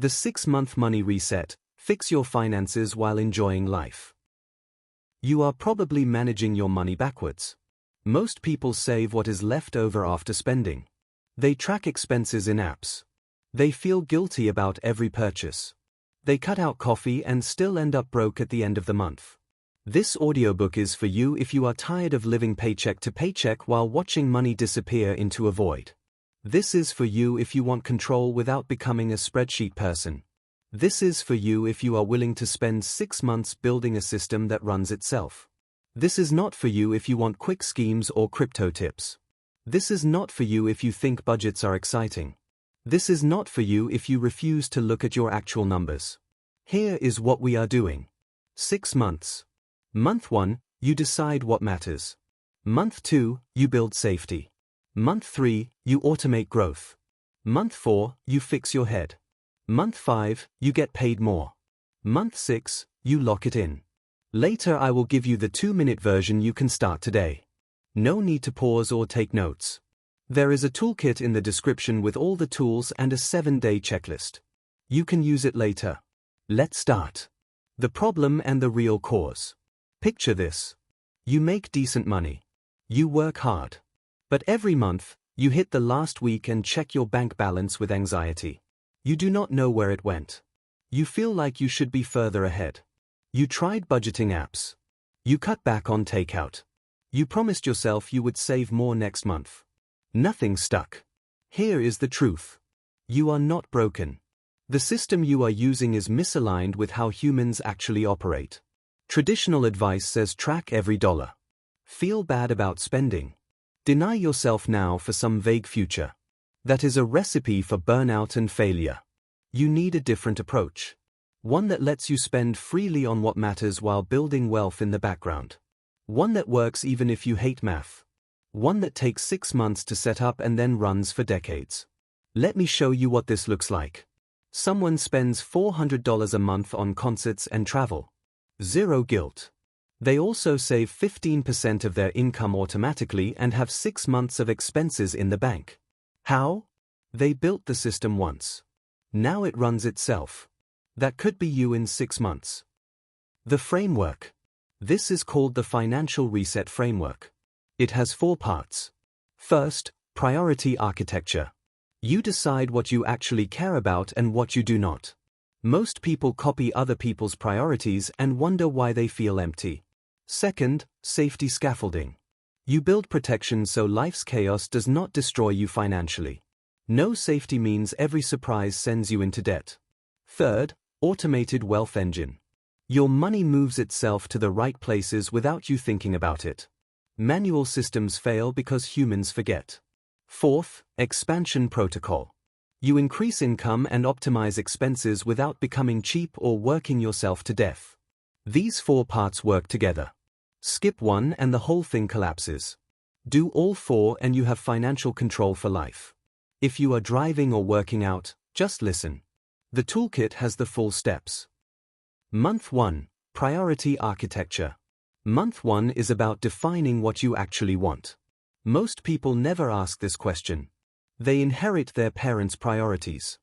The 6-month money reset. Fix your finances while enjoying life. You are probably managing your money backwards. Most people save what is left over after spending. They track expenses in apps. They feel guilty about every purchase. They cut out coffee and still end up broke at the end of the month. This audiobook is for you if you are tired of living paycheck to paycheck while watching money disappear into a void. This is for you if you want control without becoming a spreadsheet person. This is for you if you are willing to spend 6 months building a system that runs itself. This is not for you if you want quick schemes or crypto tips. This is not for you if you think budgets are exciting. This is not for you if you refuse to look at your actual numbers. Here is what we are doing. 6 months. Month 1, you decide what matters. Month 2, you build safety. Month 3, you automate growth. Month 4, you fix your head. Month 5, you get paid more. Month 6, you lock it in. Later I will give you the 2-minute version you can start today. No need to pause or take notes. There is a toolkit in the description with all the tools and a 7-day checklist. You can use it later. Let's start. The problem and the real cause. Picture this. You make decent money. You work hard. But every month, you hit the last week and check your bank balance with anxiety. You do not know where it went. You feel like you should be further ahead. You tried budgeting apps. You cut back on takeout. You promised yourself you would save more next month. Nothing stuck. Here is the truth. You are not broken. The system you are using is misaligned with how humans actually operate. Traditional advice says track every dollar. Feel bad about spending. Deny yourself now for some vague future. That is a recipe for burnout and failure. You need a different approach. One that lets you spend freely on what matters while building wealth in the background. One that works even if you hate math. One that takes 6 months to set up and then runs for decades. Let me show you what this looks like. Someone spends $400 a month on concerts and travel. Zero guilt. They also save 15% of their income automatically and have 6 months of expenses in the bank. How? They built the system once. Now it runs itself. That could be you in 6 months. The framework. This is called the Financial Reset Framework. It has 4 parts. First, priority architecture. You decide what you actually care about and what you do not. Most people copy other people's priorities and wonder why they feel empty. Second, safety scaffolding. You build protection so life's chaos does not destroy you financially. No safety means every surprise sends you into debt. Third, automated wealth engine. Your money moves itself to the right places without you thinking about it. Manual systems fail because humans forget. Fourth, expansion protocol. You increase income and optimize expenses without becoming cheap or working yourself to death. These 4 parts work together. Skip one and the whole thing collapses. Do all 4 and you have financial control for life. If you are driving or working out, just listen. The toolkit has the full steps. Month 1, Priority Architecture. Month 1 is about defining what you actually want. Most people never ask this question. They inherit their parents' priorities.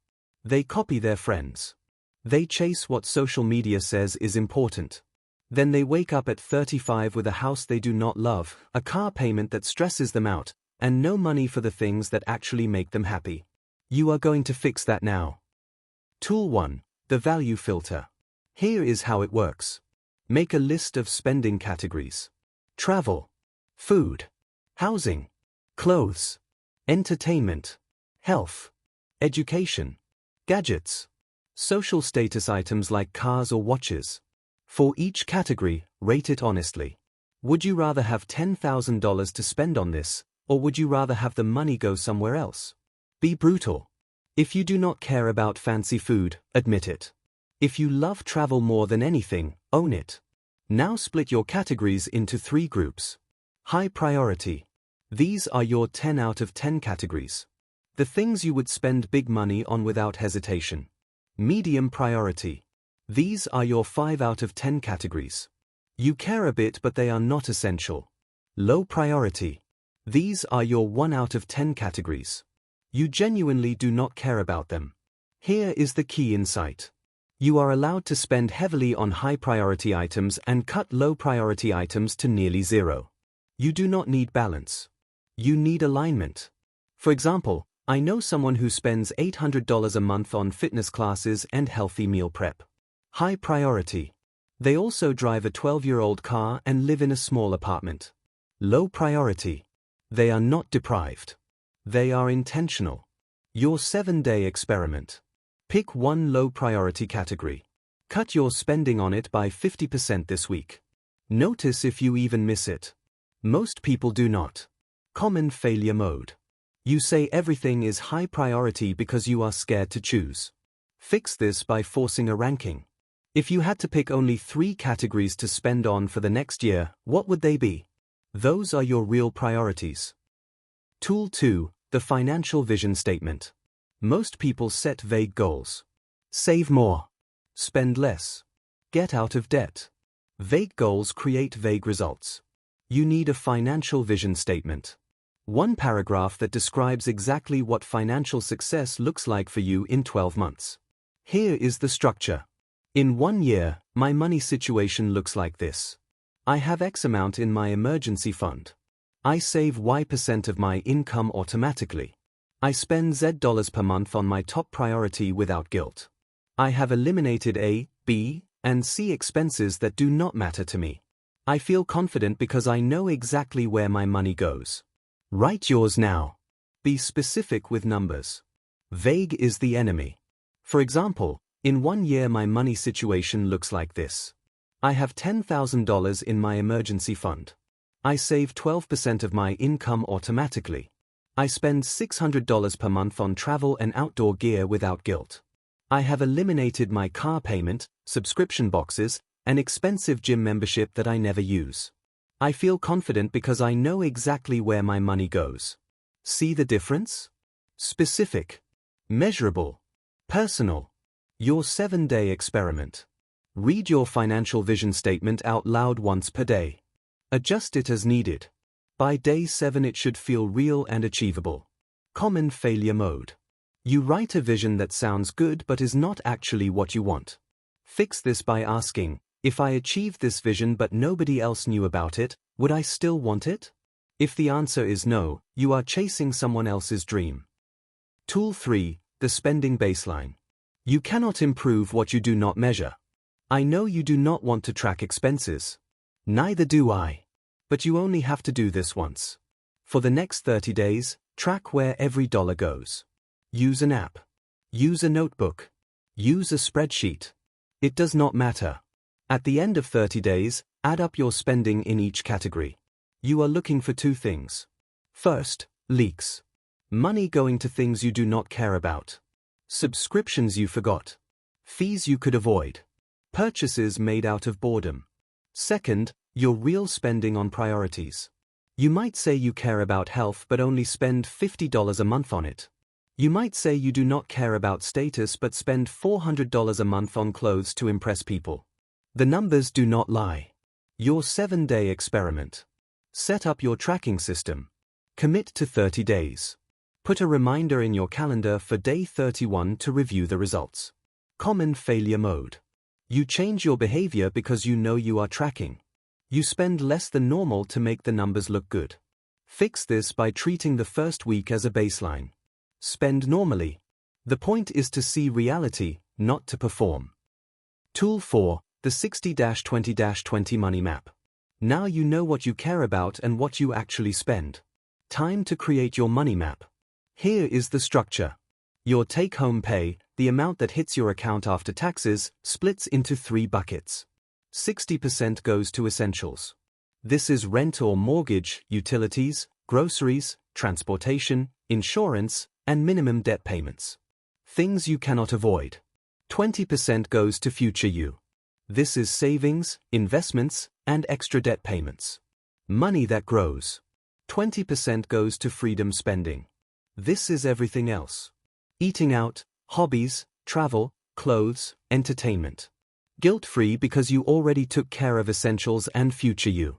They copy their friends. They chase what social media says is important. Then they wake up at 35 with a house they do not love, a car payment that stresses them out, and no money for the things that actually make them happy. You are going to fix that now. Tool 1, the value filter. Here is how it works. Make a list of spending categories. Travel, food, housing, clothes, entertainment, health, education, gadgets, social status items like cars or watches. For each category, rate it honestly. Would you rather have $10,000 to spend on this, or would you rather have the money go somewhere else? Be brutal. If you do not care about fancy food, admit it. If you love travel more than anything, own it. Now split your categories into 3 groups. High priority. These are your 10 out of 10 categories. The things you would spend big money on without hesitation. Medium priority. These are your 5 out of 10 categories. You care a bit but they are not essential. Low priority. These are your 1 out of 10 categories. You genuinely do not care about them. Here is the key insight. You are allowed to spend heavily on high-priority items and cut low-priority items to nearly zero. You do not need balance. You need alignment. For example, I know someone who spends $800 a month on fitness classes and healthy meal prep. High priority. They also drive a 12-year-old car and live in a small apartment. Low priority. They are not deprived. They are intentional. Your 7-day experiment. Pick one low-priority category. Cut your spending on it by 50% this week. Notice if you even miss it. Most people do not. Common failure mode. You say everything is high priority because you are scared to choose. Fix this by forcing a ranking. If you had to pick only 3 categories to spend on for the next year, what would they be? Those are your real priorities. Tool 2, the financial vision statement. Most people set vague goals. Save more. Spend less. Get out of debt. Vague goals create vague results. You need a financial vision statement. One paragraph that describes exactly what financial success looks like for you in 12 months. Here is the structure. In 1 year, my money situation looks like this. I have X amount in my emergency fund. I save Y% of my income automatically. I spend Z dollars per month on my top priority without guilt. I have eliminated A, B, and C expenses that do not matter to me. I feel confident because I know exactly where my money goes. Write yours now. Be specific with numbers. Vague is the enemy. For example, in 1 year my money situation looks like this. I have $10,000 in my emergency fund. I save 12% of my income automatically. I spend $600 per month on travel and outdoor gear without guilt. I have eliminated my car payment, subscription boxes, and expensive gym membership that I never use. I feel confident because I know exactly where my money goes. See the difference? Specific. Measurable. Personal. Your 7-day experiment. Read your financial vision statement out loud once per day. Adjust it as needed. By day 7 it should feel real and achievable. Common failure mode. You write a vision that sounds good but is not actually what you want. Fix this by asking, if I achieved this vision but nobody else knew about it, would I still want it? If the answer is no, you are chasing someone else's dream. Tool 3, the spending baseline. You cannot improve what you do not measure. I know you do not want to track expenses. Neither do I. But you only have to do this once. For the next 30 days, track where every dollar goes. Use an app. Use a notebook. Use a spreadsheet. It does not matter. At the end of 30 days, add up your spending in each category. You are looking for 2 things. First, leaks. Money going to things you do not care about. Subscriptions you forgot. Fees you could avoid. Purchases made out of boredom. Second, your real spending on priorities. You might say you care about health but only spend $50 a month on it. You might say you do not care about status but spend $400 a month on clothes to impress people. The numbers do not lie. Your 7-day experiment. Set up your tracking system. Commit to 30 days. Put a reminder in your calendar for day 31 to review the results. Common failure mode. You change your behavior because you know you are tracking. You spend less than normal to make the numbers look good. Fix this by treating the first week as a baseline. Spend normally. The point is to see reality, not to perform. Tool 4, the 60-20-20 money map. Now you know what you care about and what you actually spend. Time to create your money map. Here is the structure. Your take-home pay, the amount that hits your account after taxes, splits into 3 buckets. 60% goes to essentials. This is rent or mortgage, utilities, groceries, transportation, insurance, and minimum debt payments. Things you cannot avoid. 20% goes to future you. This is savings, investments, and extra debt payments. Money that grows. 20% goes to freedom spending. This is everything else. Eating out, hobbies, travel, clothes, entertainment. Guilt-free because you already took care of essentials and future you.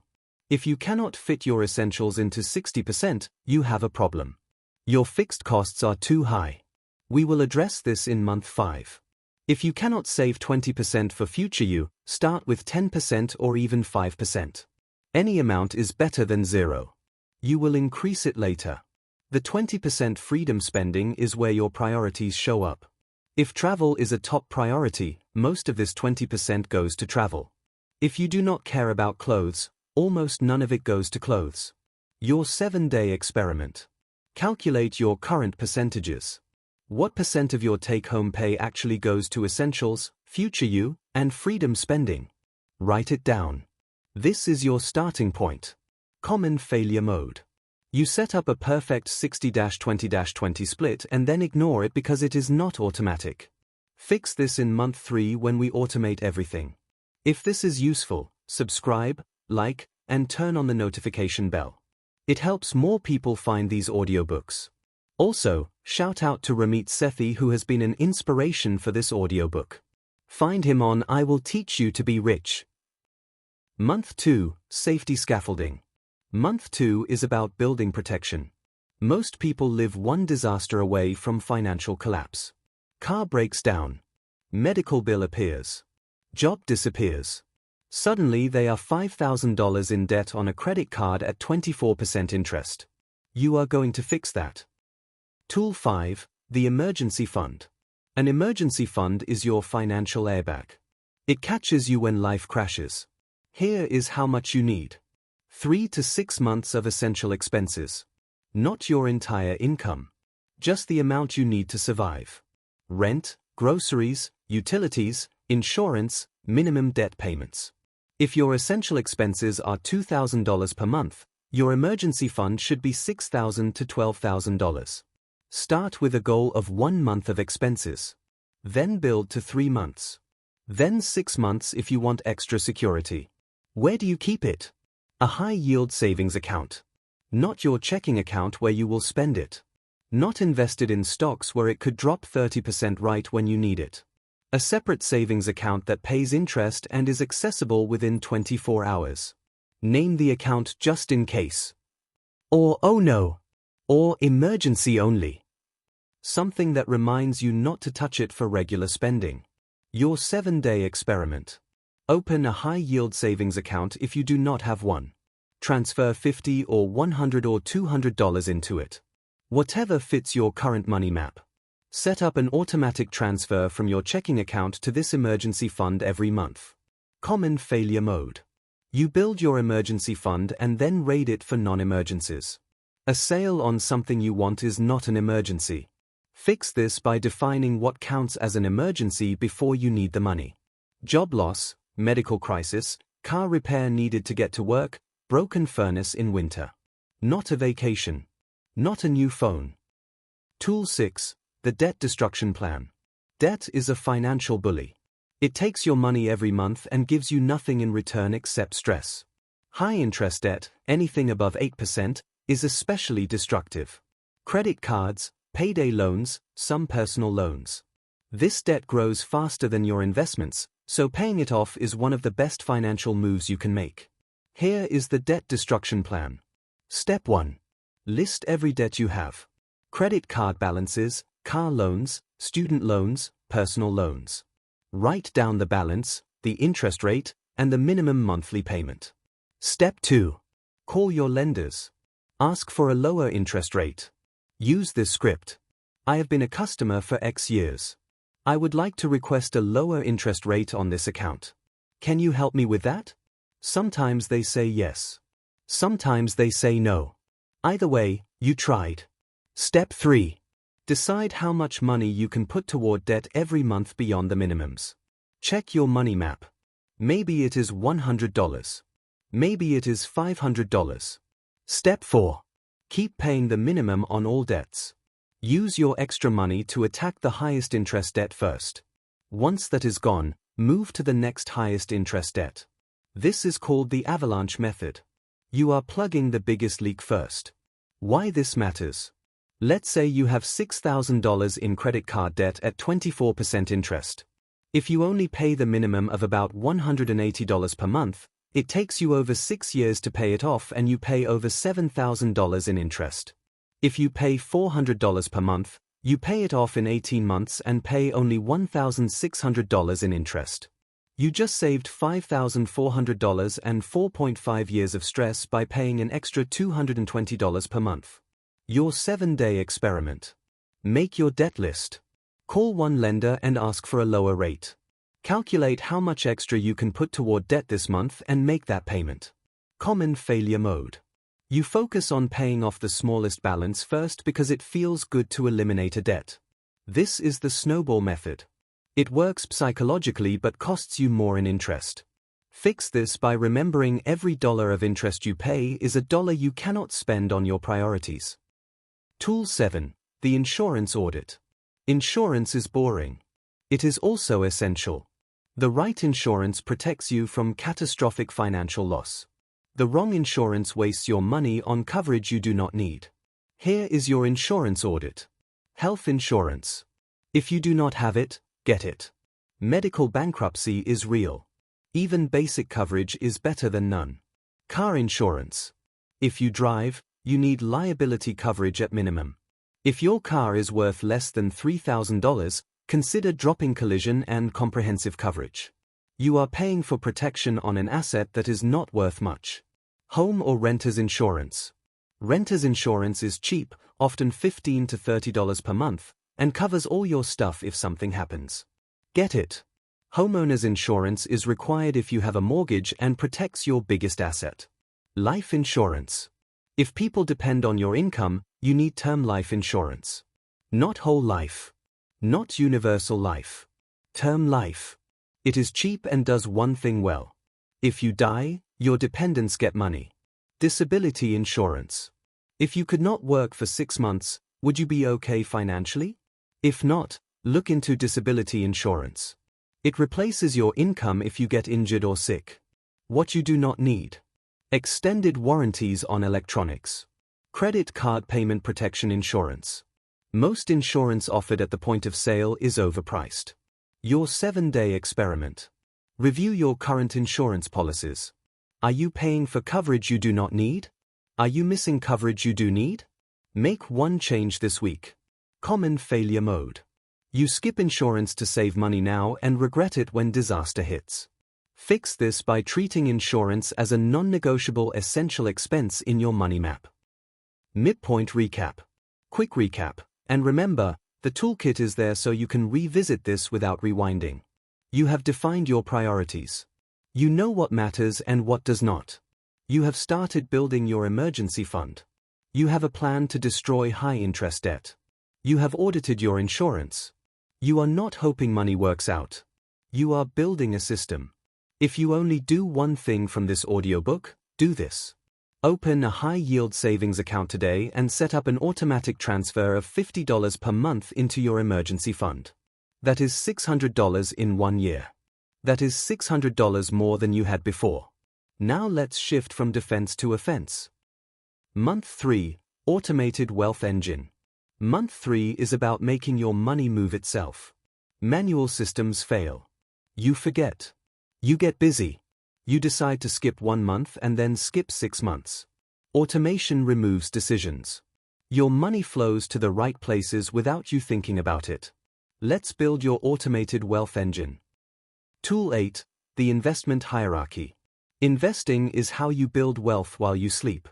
If you cannot fit your essentials into 60%, you have a problem. Your fixed costs are too high. We will address this in month 5. If you cannot save 20% for future you, start with 10% or even 5%. Any amount is better than zero. You will increase it later. The 20% freedom spending is where your priorities show up. If travel is a top priority, most of this 20% goes to travel. If you do not care about clothes, almost none of it goes to clothes. Your 7-day experiment. Calculate your current percentages. What percent of your take-home pay actually goes to essentials, future you, and freedom spending? Write it down. This is your starting point. Common failure mode. You set up a perfect 60-20-20 split and then ignore it because it is not automatic. Fix this in month 3 when we automate everything. If this is useful, subscribe, like, and turn on the notification bell. It helps more people find these audiobooks. Also, shout out to Ramit Sethi, who has been an inspiration for this audiobook. Find him on I Will Teach You to Be Rich. Month 2, Safety Scaffolding. Month 2 is about building protection. Most people live one disaster away from financial collapse. Car breaks down. Medical bill appears. Job disappears. Suddenly they are $5,000 in debt on a credit card at 24% interest. You are going to fix that. Tool 5, the emergency fund. An emergency fund is your financial airbag. It catches you when life crashes. Here is how much you need. 3 to 6 months of essential expenses. Not your entire income. Just the amount you need to survive. Rent, groceries, utilities, insurance, minimum debt payments. If your essential expenses are $2,000 per month, your emergency fund should be $6,000 to $12,000. Start with a goal of 1 month of expenses. Then build to 3 months. Then 6 months if you want extra security. Where do you keep it? A high-yield savings account. Not your checking account where you will spend it. Not invested in stocks where it could drop 30% right when you need it. A separate savings account that pays interest and is accessible within 24 hours. Name the account just in case. Or oh no. Or emergency only. Something that reminds you not to touch it for regular spending. Your 7-day experiment. Open a high-yield savings account if you do not have one. Transfer $50 or $100 or $200 into it. Whatever fits your current money map. Set up an automatic transfer from your checking account to this emergency fund every month. Common failure mode. You build your emergency fund and then raid it for non-emergencies. A sale on something you want is not an emergency. Fix this by defining what counts as an emergency before you need the money. Job loss, medical crisis, car repair needed to get to work, broken furnace in winter. Not a vacation. Not a new phone. Tool 6, the debt destruction plan. Debt is a financial bully. It takes your money every month and gives you nothing in return except stress. High-interest debt, anything above 8%, is especially destructive. Credit cards, payday loans, some personal loans. This debt grows faster than your investments, so paying it off is one of the best financial moves you can make. Here is the debt destruction plan. Step 1. List every debt you have. Credit card balances, car loans, student loans, personal loans. Write down the balance, the interest rate, and the minimum monthly payment. Step 2. Call your lenders. Ask for a lower interest rate. Use this script. I have been a customer for X years. I would like to request a lower interest rate on this account. Can you help me with that? Sometimes they say yes. Sometimes they say no. Either way, you tried. Step 3. Decide how much money you can put toward debt every month beyond the minimums. Check your money map. Maybe it is $100. Maybe it is $500. Step 4. Keep paying the minimum on all debts. Use your extra money to attack the highest interest debt first. Once that is gone, move to the next highest interest debt. This is called the avalanche method. You are plugging the biggest leak first. Why this matters? Let's say you have $6,000 in credit card debt at 24% interest. If you only pay the minimum of about $180 per month, it takes you over 6 years to pay it off and you pay over $7,000 in interest. If you pay $400 per month, You pay it off in 18 months and pay only $1,600 in interest. You just saved $5,400 and 4.5 years of stress by paying an extra $220 per month. Your 7-day experiment. Make your debt list. Call one lender and ask for a lower rate. Calculate how much extra you can put toward debt this month and make that payment. Common failure mode. You focus on paying off the smallest balance first because it feels good to eliminate a debt. This is the snowball method. It works psychologically but costs you more in interest. Fix this by remembering every dollar of interest you pay is a dollar you cannot spend on your priorities. Tool 7. The insurance audit. Insurance is boring. It is also essential. The right insurance protects you from catastrophic financial loss. The wrong insurance wastes your money on coverage you do not need. Here is your insurance audit. Health insurance. If you do not have it, get it. Medical bankruptcy is real. Even basic coverage is better than none. Car insurance. If you drive, you need liability coverage at minimum. If your car is worth less than $3,000, consider dropping collision and comprehensive coverage. You are paying for protection on an asset that is not worth much. Home or renter's insurance. Renter's insurance is cheap, often $15 to $30 per month, and covers all your stuff if something happens. Get it. Homeowner's insurance is required if you have a mortgage and protects your biggest asset. Life insurance. If people depend on your income, you need term life insurance. Not whole life. Not universal life. Term life. It is cheap and does one thing well. If you die, your dependents get money. Disability insurance. If you could not work for 6 months, would you be okay financially? If not, look into disability insurance. It replaces your income if you get injured or sick. What you do not need. Extended warranties on electronics. Credit card payment protection insurance. Most insurance offered at the point of sale is overpriced. Your 7-day experiment. Review your current insurance policies. Are you paying for coverage you do not need? Are you missing coverage you do need? Make one change this week. Common failure mode. You skip insurance to save money now and regret it when disaster hits. Fix this by treating insurance as a non-negotiable essential expense in your money map. Midpoint recap. Quick recap. And remember, the toolkit is there so you can revisit this without rewinding. You have defined your priorities. You know what matters and what does not. You have started building your emergency fund. You have a plan to destroy high-interest debt. You have audited your insurance. You are not hoping money works out. You are building a system. If you only do one thing from this audiobook, do this. Open a high-yield savings account today and set up an automatic transfer of $50 per month into your emergency fund. That is $600 in 1 year. That is $600 more than you had before. Now let's shift from defense to offense. Month 3, Automated Wealth Engine. Month 3 is about making your money move itself. Manual systems fail. You forget. You get busy. You decide to skip 1 month and then skip 6 months. Automation removes decisions. Your money flows to the right places without you thinking about it. Let's build your automated wealth engine. Tool 8, the investment hierarchy. Investing is how you build wealth while you sleep.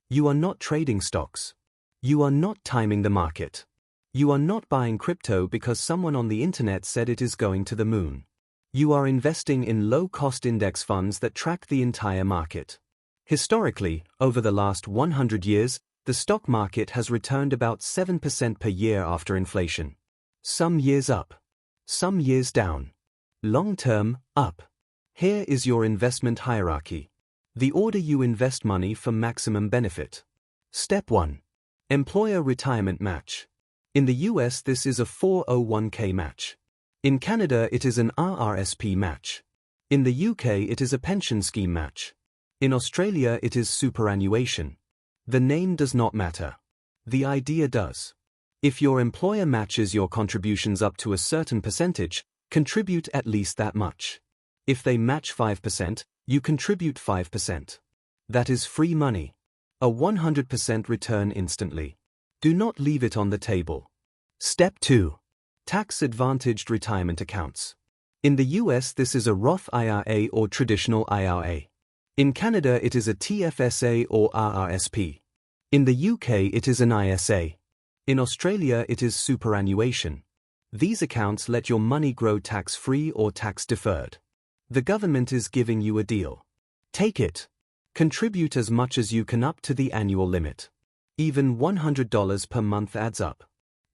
You are not trading stocks. You are not timing the market. You are not buying crypto because someone on the internet said it is going to the moon. You are investing in low-cost index funds that track the entire market. Historically, over the last 100 years, the stock market has returned about 7% per year after inflation. Some years up. Some years down. Long-term, up. Here is your investment hierarchy. The order you invest money for maximum benefit. Step 1. Employer retirement match. In the US, this is a 401k match. In Canada, it is an RRSP match. In the UK, it is a pension scheme match. In Australia, it is superannuation. The name does not matter. The idea does. If your employer matches your contributions up to a certain percentage, contribute at least that much. If they match 5%, you contribute 5%. That is free money. A 100% return instantly. Do not leave it on the table. Step 2. Tax-advantaged retirement accounts. In the US, this is a Roth IRA or traditional IRA. In Canada, it is a TFSA or RRSP. In the UK, it is an ISA. In Australia, it is superannuation. These accounts let your money grow tax-free or tax-deferred. The government is giving you a deal. Take it. Contribute as much as you can up to the annual limit. Even $100 per month adds up.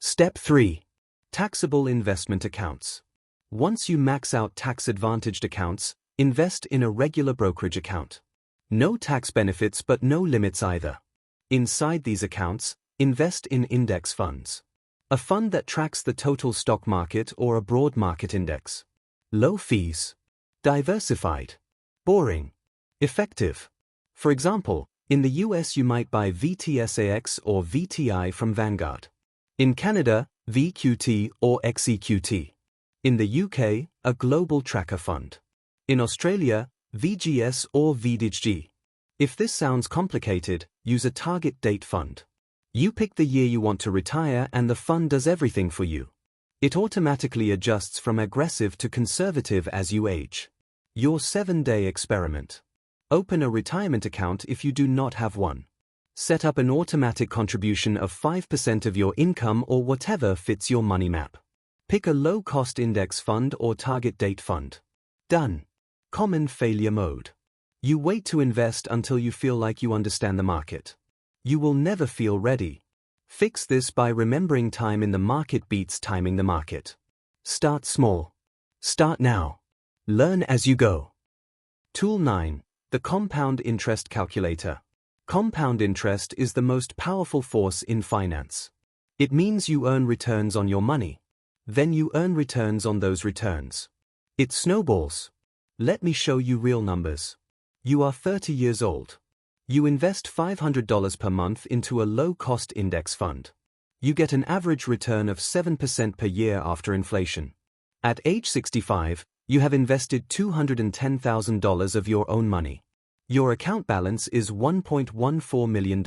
Step 3. Taxable investment accounts. Once you max out tax-advantaged accounts, invest in a regular brokerage account. No tax benefits but no limits either. Inside these accounts, invest in index funds. A fund that tracks the total stock market or a broad market index. Low fees. Diversified. Boring. Effective. For example, in the US you might buy VTSAX or VTI from Vanguard. In Canada, VQT or XEQT. In the UK, a global tracker fund. In Australia, VGS or VDIG. If this sounds complicated, use a target date fund. You pick the year you want to retire and the fund does everything for you. It automatically adjusts from aggressive to conservative as you age. Your 7-day experiment. Open a retirement account if you do not have one. Set up an automatic contribution of 5% of your income or whatever fits your money map. Pick a low-cost index fund or target date fund. Done. Common failure mode. You wait to invest until you feel like you understand the market. You will never feel ready. Fix this by remembering time in the market beats timing the market. Start small. Start now. Learn as you go. Tool 9. The Compound Interest Calculator. Compound interest is the most powerful force in finance. It means you earn returns on your money. Then you earn returns on those returns. It snowballs. Let me show you real numbers. You are 30 years old. You invest $500 per month into a low-cost index fund. You get an average return of 7% per year after inflation. At age 65, you have invested $210,000 of your own money. Your account balance is $1.14 million.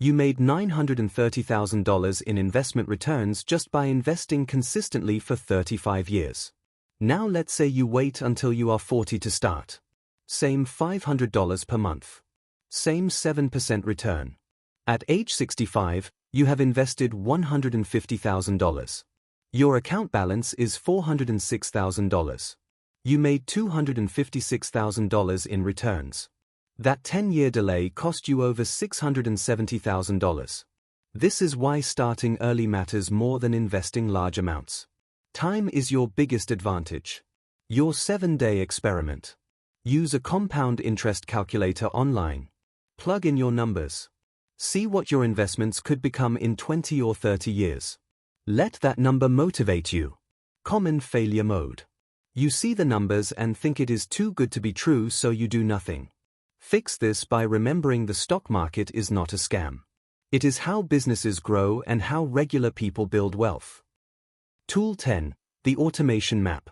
You made $930,000 in investment returns just by investing consistently for 35 years. Now let's say you wait until you are 40 to start. Same $500 per month. Same 7% return. At age 65, you have invested $150,000. Your account balance is $406,000. You made $256,000 in returns. That 10-year delay cost you over $670,000. This is why starting early matters more than investing large amounts. Time is your biggest advantage. Your 7-day experiment. Use a compound interest calculator online. Plug in your numbers. See what your investments could become in 20 or 30 years. Let that number motivate you. Common failure mode. You see the numbers and think it is too good to be true, so you do nothing. Fix this by remembering the stock market is not a scam. It is how businesses grow and how regular people build wealth. Tool 10. The Automation Map.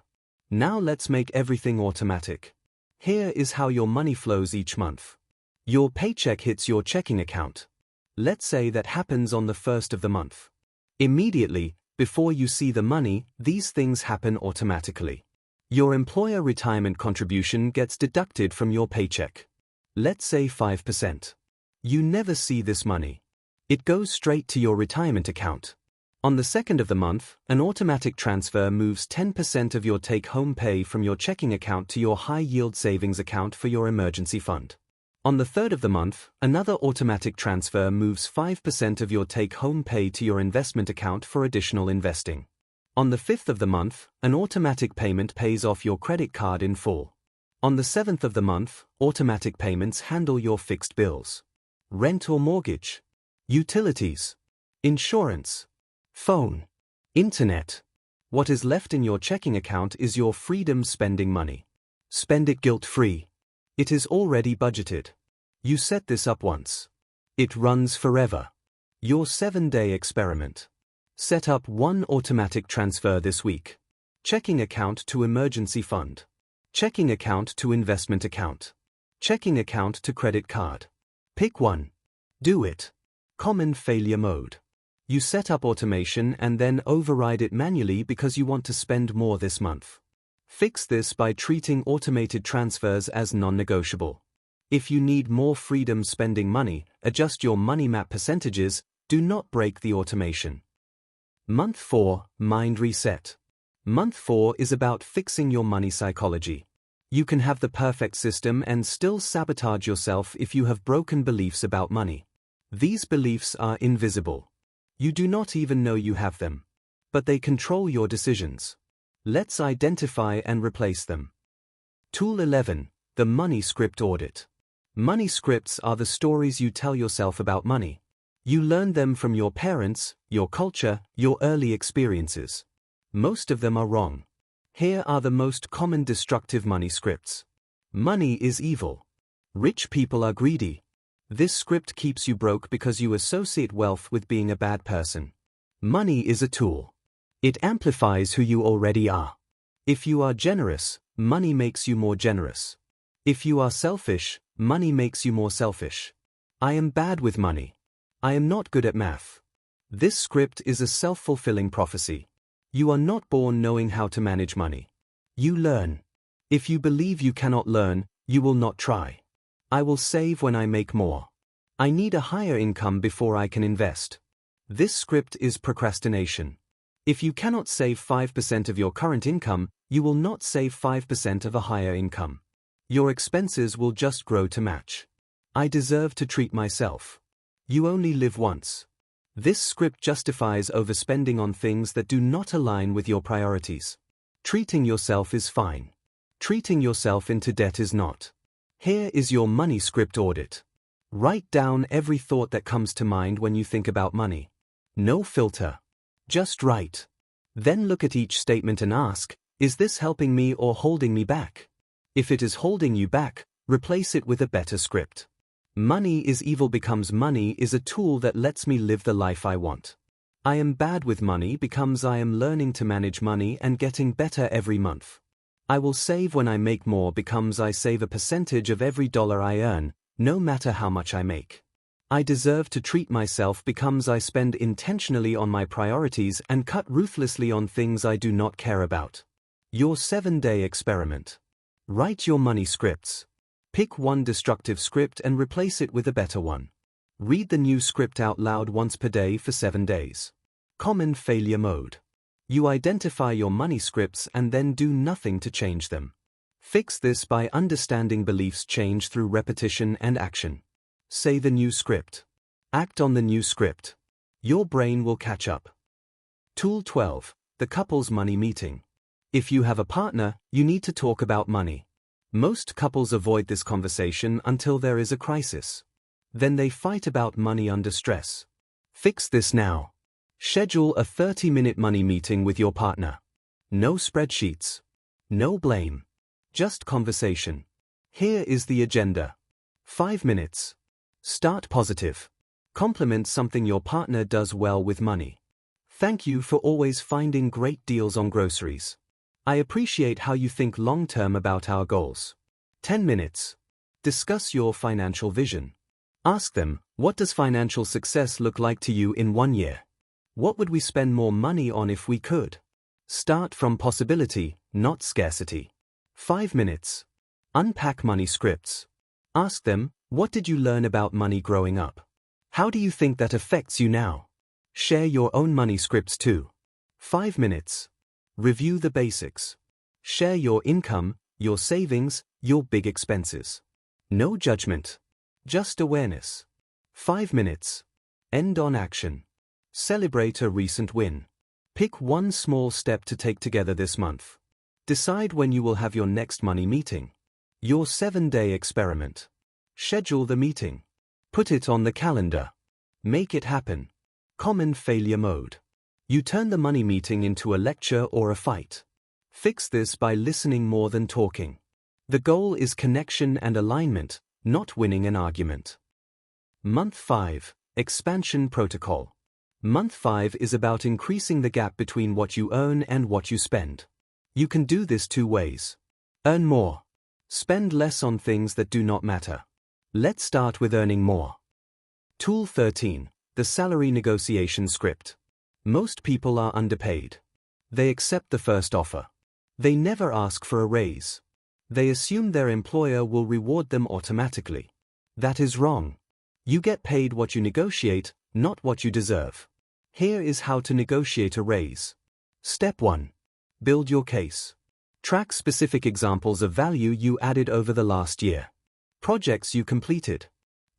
Now let's make everything automatic. Here is how your money flows each month. Your paycheck hits your checking account. Let's say that happens on the 1st of the month. Immediately, before you see the money, these things happen automatically. Your employer retirement contribution gets deducted from your paycheck. Let's say 5%. You never see this money. It goes straight to your retirement account. On the 2nd of the month, an automatic transfer moves 10% of your take-home pay from your checking account to your high-yield savings account for your emergency fund. On the 3rd of the month, another automatic transfer moves 5% of your take-home pay to your investment account for additional investing. On the 5th of the month, an automatic payment pays off your credit card in full. On the 7th of the month, automatic payments handle your fixed bills. Rent or mortgage, utilities, insurance, phone, internet. What is left in your checking account is your freedom spending money. Spend it guilt-free. It is already budgeted. You set this up once. It runs forever. Your 7-day experiment. Set up one automatic transfer this week. Checking account to emergency fund. Checking account to investment account. Checking account to credit card. Pick one. Do it. Common failure mode. You set up automation and then override it manually because you want to spend more this month. Fix this by treating automated transfers as non-negotiable. If you need more freedom spending money, adjust your money map percentages, do not break the automation. Month 4, Mind Reset. Month 4 is about fixing your money psychology. You can have the perfect system and still sabotage yourself if you have broken beliefs about money. These beliefs are invisible. You do not even know you have them. But they control your decisions. Let's identify and replace them. Tool 11, the Money Script Audit. Money scripts are the stories you tell yourself about money. You learned them from your parents, your culture, your early experiences. Most of them are wrong. Here are the most common destructive money scripts. Money is evil. Rich people are greedy. This script keeps you broke because you associate wealth with being a bad person. Money is a tool. It amplifies who you already are. If you are generous, money makes you more generous. If you are selfish, money makes you more selfish. I am bad with money. I am not good at math. This script is a self-fulfilling prophecy. You are not born knowing how to manage money. You learn. If you believe you cannot learn, you will not try. I will save when I make more. I need a higher income before I can invest. This script is procrastination. If you cannot save 5% of your current income, you will not save 5% of a higher income. Your expenses will just grow to match. I deserve to treat myself. You only live once. This script justifies overspending on things that do not align with your priorities. Treating yourself is fine. Treating yourself into debt is not. Here is your money script audit. Write down every thought that comes to mind when you think about money. No filter. Just write. Then look at each statement and ask, is this helping me or holding me back? If it is holding you back, replace it with a better script. Money is evil becomes money is a tool that lets me live the life I want. I am bad with money becomes I am learning to manage money and getting better every month. I will save when I make more becomes I save a percentage of every dollar I earn, no matter how much I make. I deserve to treat myself becomes I spend intentionally on my priorities and cut ruthlessly on things I do not care about. Your 7-day experiment. Write your money scripts. Pick one destructive script and replace it with a better one. Read the new script out loud once per day for 7 days. Common failure mode. You identify your money scripts and then do nothing to change them. Fix this by understanding beliefs change through repetition and action. Say the new script. Act on the new script. Your brain will catch up. Tool 12, the couple's money meeting. If you have a partner, you need to talk about money. Most couples avoid this conversation until there is a crisis. Then they fight about money under stress. Fix this now. Schedule a 30-minute money meeting with your partner. No spreadsheets. No blame. Just conversation. Here is the agenda. 5 minutes. Start positive. Compliment something your partner does well with money. Thank you for always finding great deals on groceries. I appreciate how you think long-term about our goals. 10 minutes. Discuss your financial vision. Ask them, what does financial success look like to you in 1 year? What would we spend more money on if we could? Start from possibility, not scarcity. 5 minutes. Unpack money scripts. Ask them, what did you learn about money growing up? How do you think that affects you now? Share your own money scripts too. 5 minutes. Review the basics. Share your income, your savings, your big expenses. No judgment. Just awareness. 5 minutes. End on action. Celebrate a recent win. Pick one small step to take together this month. Decide when you will have your next money meeting. Your 7-day experiment. Schedule the meeting. Put it on the calendar. Make it happen. Common failure mode. You turn the money meeting into a lecture or a fight. Fix this by listening more than talking. The goal is connection and alignment, not winning an argument. Month 5, Expansion Protocol. Month 5 is about increasing the gap between what you earn and what you spend. You can do this 2 ways. Earn more. Spend less on things that do not matter. Let's start with earning more. Tool 13, the salary negotiation script. Most people are underpaid. They accept the first offer. They never ask for a raise. They assume their employer will reward them automatically. That is wrong. You get paid what you negotiate, not what you deserve. Here is how to negotiate a raise. Step 1. Build your case. Track specific examples of value you added over the last year. Projects you completed.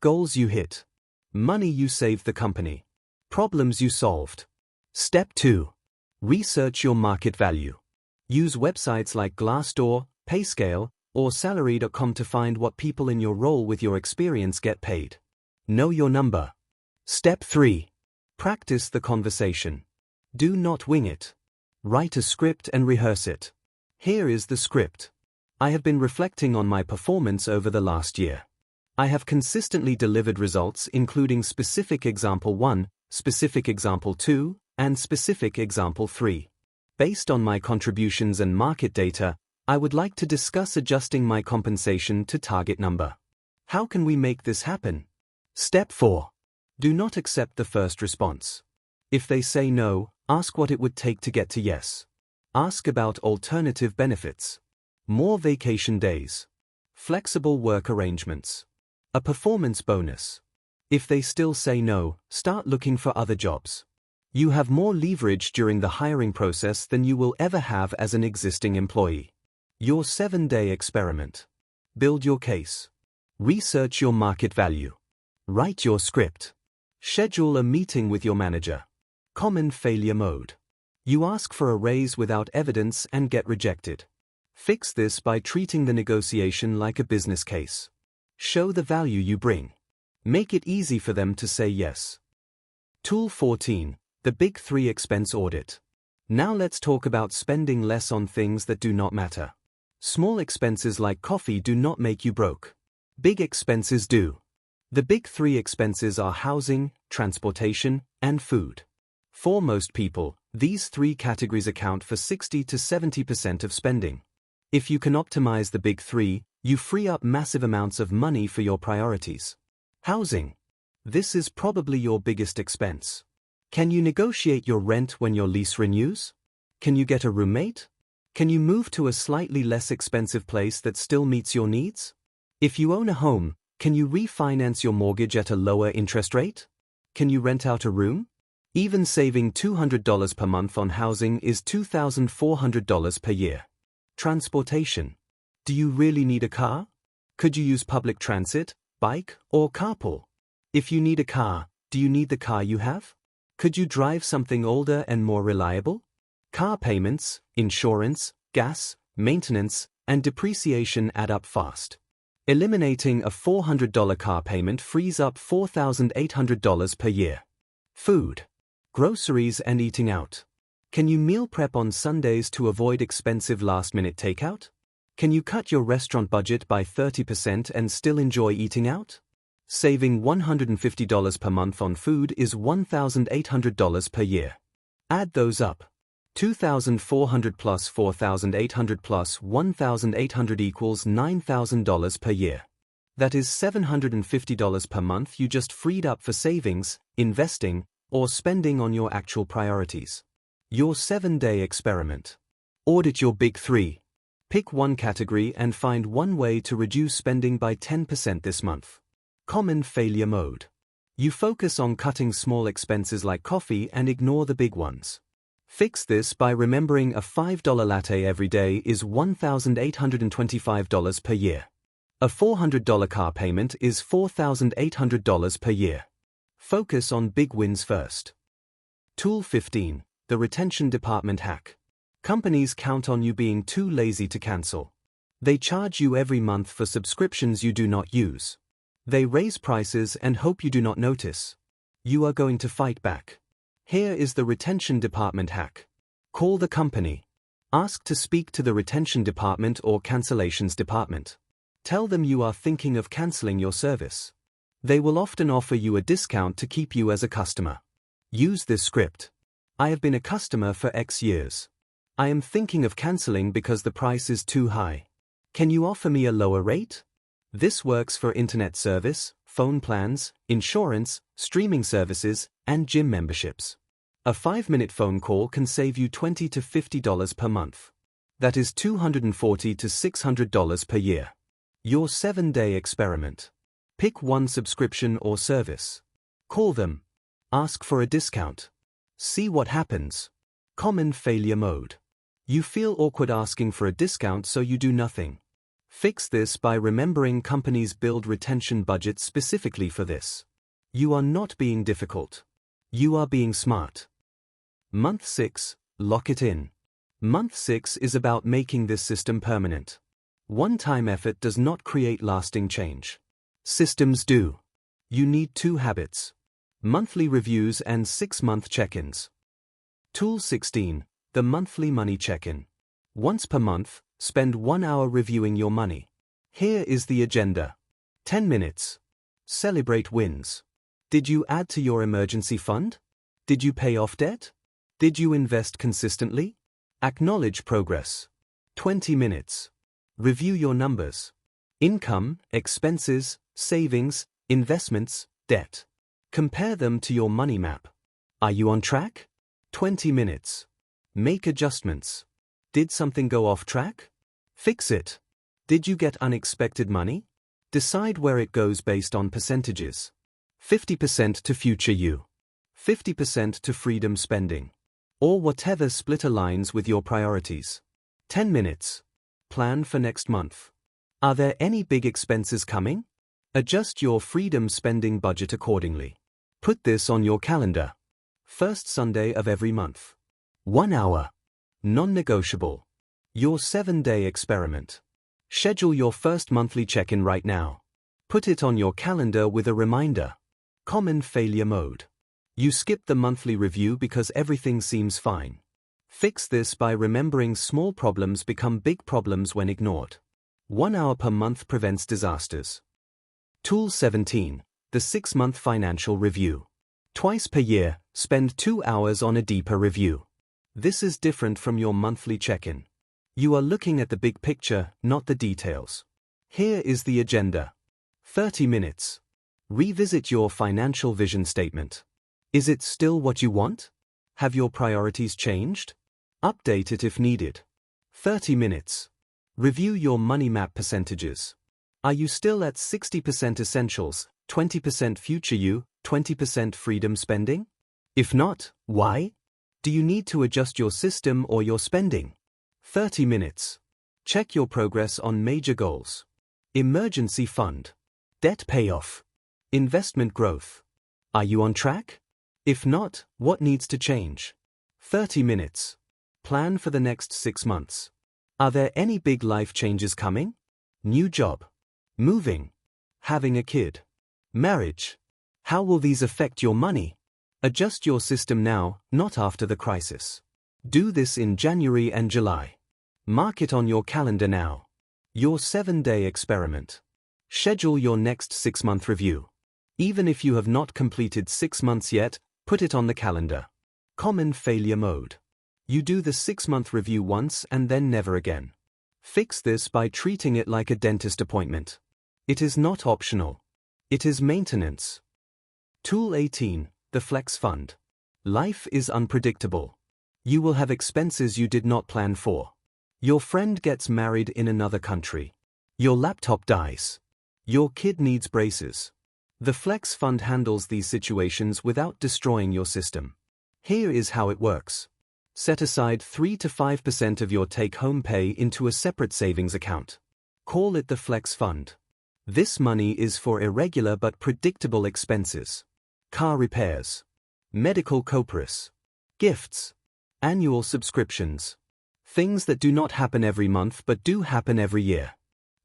Goals you hit. Money you saved the company. Problems you solved. Step 2. Research your market value. Use websites like Glassdoor, Payscale, or Salary.com to find what people in your role with your experience get paid. Know your number. Step 3. Practice the conversation. Do not wing it. Write a script and rehearse it. Here is the script. I have been reflecting on my performance over the last year. I have consistently delivered results including specific example 1, specific example 2, and specific example 3. Based on my contributions and market data, I would like to discuss adjusting my compensation to target number. How can we make this happen? Step 4. Do not accept the first response. If they say no, ask what it would take to get to yes. Ask about alternative benefits. More vacation days. Flexible work arrangements. A performance bonus. If they still say no, start looking for other jobs. You have more leverage during the hiring process than you will ever have as an existing employee. Your 7-day experiment. Build your case. Research your market value. Write your script. Schedule a meeting with your manager. Common failure mode. You ask for a raise without evidence and get rejected. Fix this by treating the negotiation like a business case. Show the value you bring. Make it easy for them to say yes. Tool 14. The Big 3 Expense Audit. Now let's talk about spending less on things that do not matter. Small expenses like coffee do not make you broke. Big expenses do. The big 3 expenses are housing, transportation, and food. For most people, these 3 categories account for 60 to 70% of spending. If you can optimize the big 3, you free up massive amounts of money for your priorities. Housing. This is probably your biggest expense. Can you negotiate your rent when your lease renews? Can you get a roommate? Can you move to a slightly less expensive place that still meets your needs? If you own a home, can you refinance your mortgage at a lower interest rate? Can you rent out a room? Even saving $200 per month on housing is $2,400 per year. Transportation. Do you really need a car? Could you use public transit, bike, or carpool? If you need a car, do you need the car you have? Could you drive something older and more reliable? Car payments, insurance, gas, maintenance, and depreciation add up fast. Eliminating a $400 car payment frees up $4,800 per year. Food. Groceries and eating out. Can you meal prep on Sundays to avoid expensive last-minute takeout? Can you cut your restaurant budget by 30% and still enjoy eating out? Saving $150 per month on food is $1,800 per year. Add those up. $2,400 plus $4,800 plus $1,800 equals $9,000 per year. That is $750 per month you just freed up for savings, investing, or spending on your actual priorities. Your 7-day experiment. Audit your big 3. Pick one category and find one way to reduce spending by 10% this month. Common failure mode. You focus on cutting small expenses like coffee and ignore the big ones. Fix this by remembering a $5 latte every day is $1,825 per year. A $400 car payment is $4,800 per year. Focus on big wins first. Tool 15. The Retention Department Hack. Companies count on you being too lazy to cancel. They charge you every month for subscriptions you do not use. They raise prices and hope you do not notice. You are going to fight back. Here is the Retention Department Hack. Call the company. Ask to speak to the Retention Department or Cancellations Department. Tell them you are thinking of canceling your service. They will often offer you a discount to keep you as a customer. Use this script. I have been a customer for X years. I am thinking of canceling because the price is too high. Can you offer me a lower rate? This works for internet service, phone plans, insurance, streaming services, and gym memberships. A 5-minute phone call can save you $20 to $50 per month. That is $240 to $600 per year. Your 7-day experiment. Pick one subscription or service. Call them. Ask for a discount. See what happens. Common failure mode. You feel awkward asking for a discount, so you do nothing. Fix this by remembering companies build retention budgets specifically for this. You are not being difficult. You are being smart. Month 6, lock it in. Month 6 is about making this system permanent. One-time effort does not create lasting change. Systems do. You need 2 habits: monthly reviews and 6-month check-ins. Tool 16, the monthly money check-in. Once per month, spend 1 hour reviewing your money. Here is the agenda. 10 minutes. Celebrate wins. Did you add to your emergency fund? Did you pay off debt? Did you invest consistently? Acknowledge progress. 20 minutes. Review your numbers. Income, expenses, savings, investments, debt. Compare them to your money map. Are you on track? 20 minutes. Make adjustments. Did something go off track? Fix it. Did you get unexpected money? Decide where it goes based on percentages. 50% to future you. 50% to freedom spending. Or whatever split aligns with your priorities. 10 minutes. Plan for next month. Are there any big expenses coming? Adjust your freedom spending budget accordingly. Put this on your calendar. First Sunday of every month. 1 hour. Non-negotiable. Your 7-day experiment. Schedule your first monthly check-in right now. Put it on your calendar with a reminder. Common failure mode. You skip the monthly review because everything seems fine. Fix this by remembering small problems become big problems when ignored. 1 hour per month prevents disasters. Tool 17, the 6-month financial review. Twice per year, spend 2 hours on a deeper review. This is different from your monthly check-in. You are looking at the big picture, not the details. Here is the agenda. 30 minutes. Revisit your financial vision statement. Is it still what you want? Have your priorities changed? Update it if needed. 30 minutes. Review your money map percentages. Are you still at 60% essentials, 20% future you, 20% freedom spending? If not, why? Do you need to adjust your system or your spending? 30 minutes. Check your progress on major goals. Emergency fund. Debt payoff. Investment growth. Are you on track? If not, what needs to change? 30 minutes. Plan for the next 6 months. Are there any big life changes coming? New job. Moving. Having a kid. Marriage. How will these affect your money? Adjust your system now, not after the crisis. Do this in January and July. Mark it on your calendar now. Your 7-day experiment. Schedule your next 6-month review. Even if you have not completed 6 months yet, put it on the calendar. Common failure mode. You do the 6-month review once and then never again. Fix this by treating it like a dentist appointment. It is not optional. It is maintenance. Tool 18, the Flex Fund. Life is unpredictable. You will have expenses you did not plan for. Your friend gets married in another country. Your laptop dies. Your kid needs braces. The Flex Fund handles these situations without destroying your system. Here is how it works. Set aside 3 to 5% of your take-home pay into a separate savings account. Call it the Flex Fund. This money is for irregular but predictable expenses. Car repairs. Medical copris. Gifts. Annual subscriptions. Things that do not happen every month but do happen every year.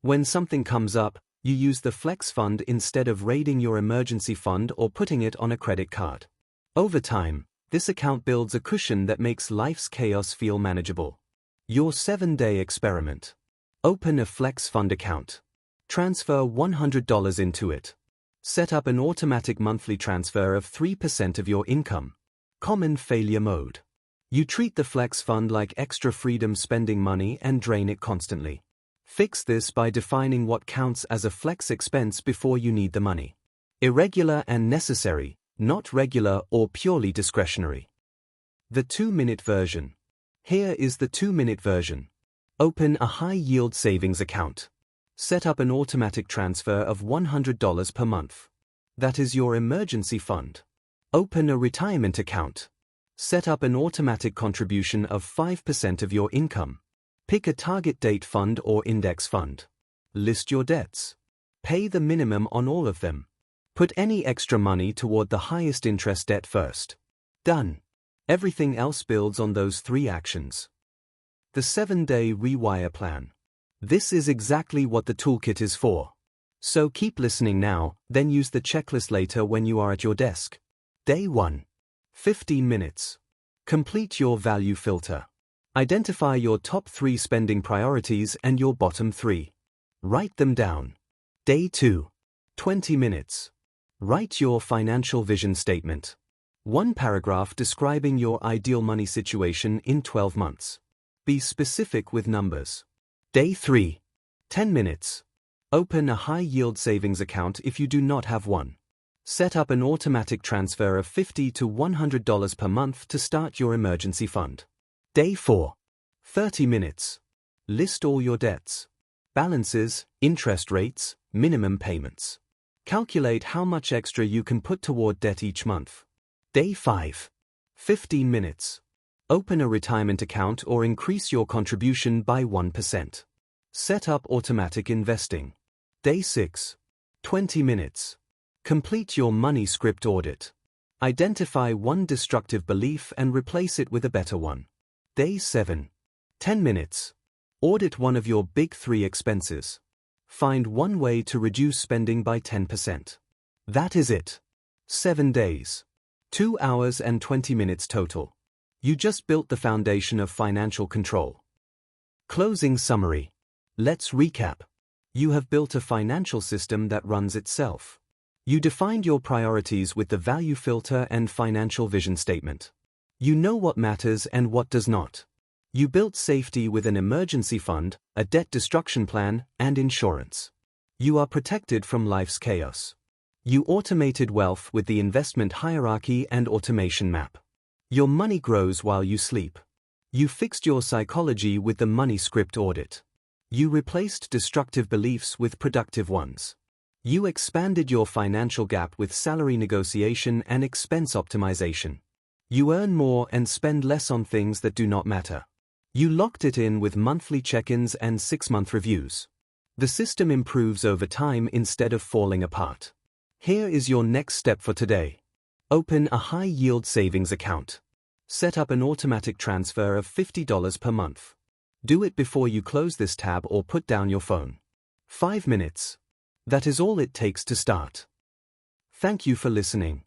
When something comes up, you use the Flex Fund instead of raiding your emergency fund or putting it on a credit card. Over time, this account builds a cushion that makes life's chaos feel manageable. Your 7-day experiment. Open a Flex Fund account. Transfer $100 into it. Set up an automatic monthly transfer of 3% of your income. Common failure mode. You treat the Flex Fund like extra freedom spending money and drain it constantly. Fix this by defining what counts as a flex expense before you need the money. Irregular and necessary, not regular or purely discretionary. The 2-minute version. Here is the 2-minute version. Open a high-yield savings account. Set up an automatic transfer of $100 per month. That is your emergency fund. Open a retirement account. Set up an automatic contribution of 5% of your income. Pick a target date fund or index fund. List your debts. Pay the minimum on all of them. Put any extra money toward the highest interest debt first. Done. Everything else builds on those 3 actions. The 7-day Rewire Plan. This is exactly what the toolkit is for. So keep listening now, then use the checklist later when you are at your desk. Day 1. 15 minutes. Complete your value filter. Identify your top 3 spending priorities and your bottom 3. Write them down. Day 2. 20 minutes. Write your financial vision statement. 1 paragraph describing your ideal money situation in 12 months. Be specific with numbers. Day 3. 10 minutes. Open a high-yield savings account if you do not have one. Set up an automatic transfer of $50 to $100 per month to start your emergency fund. Day 4. 30 minutes. List all your debts. Balances, interest rates, minimum payments. Calculate how much extra you can put toward debt each month. Day 5. 15 minutes. Open a retirement account or increase your contribution by 1%. Set up automatic investing. Day 6. 20 minutes. Complete your money script audit. Identify one destructive belief and replace it with a better one. Day 7. 10 minutes. Audit one of your big 3 expenses. Find one way to reduce spending by 10%. That is it. 7 days. 2 hours and 20 minutes total. You just built the foundation of financial control. Closing summary. Let's recap. You have built a financial system that runs itself. You defined your priorities with the value filter and financial vision statement. You know what matters and what does not. You built safety with an emergency fund, a debt destruction plan, and insurance. You are protected from life's chaos. You automated wealth with the investment hierarchy and automation map. Your money grows while you sleep. You fixed your psychology with the money script audit. You replaced destructive beliefs with productive ones. You expanded your financial gap with salary negotiation and expense optimization. You earn more and spend less on things that do not matter. You locked it in with monthly check-ins and 6-month reviews. The system improves over time instead of falling apart. Here is your next step for today. Open a high-yield savings account. Set up an automatic transfer of $50 per month. Do it before you close this tab or put down your phone. 5 minutes. That is all it takes to start. Thank you for listening.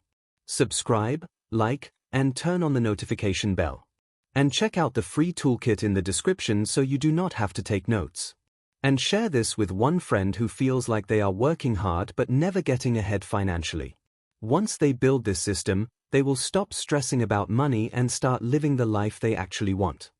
Subscribe, like, and turn on the notification bell. And check out the free toolkit in the description so you do not have to take notes. And share this with one friend who feels like they are working hard but never getting ahead financially. Once they build this system, they will stop stressing about money and start living the life they actually want.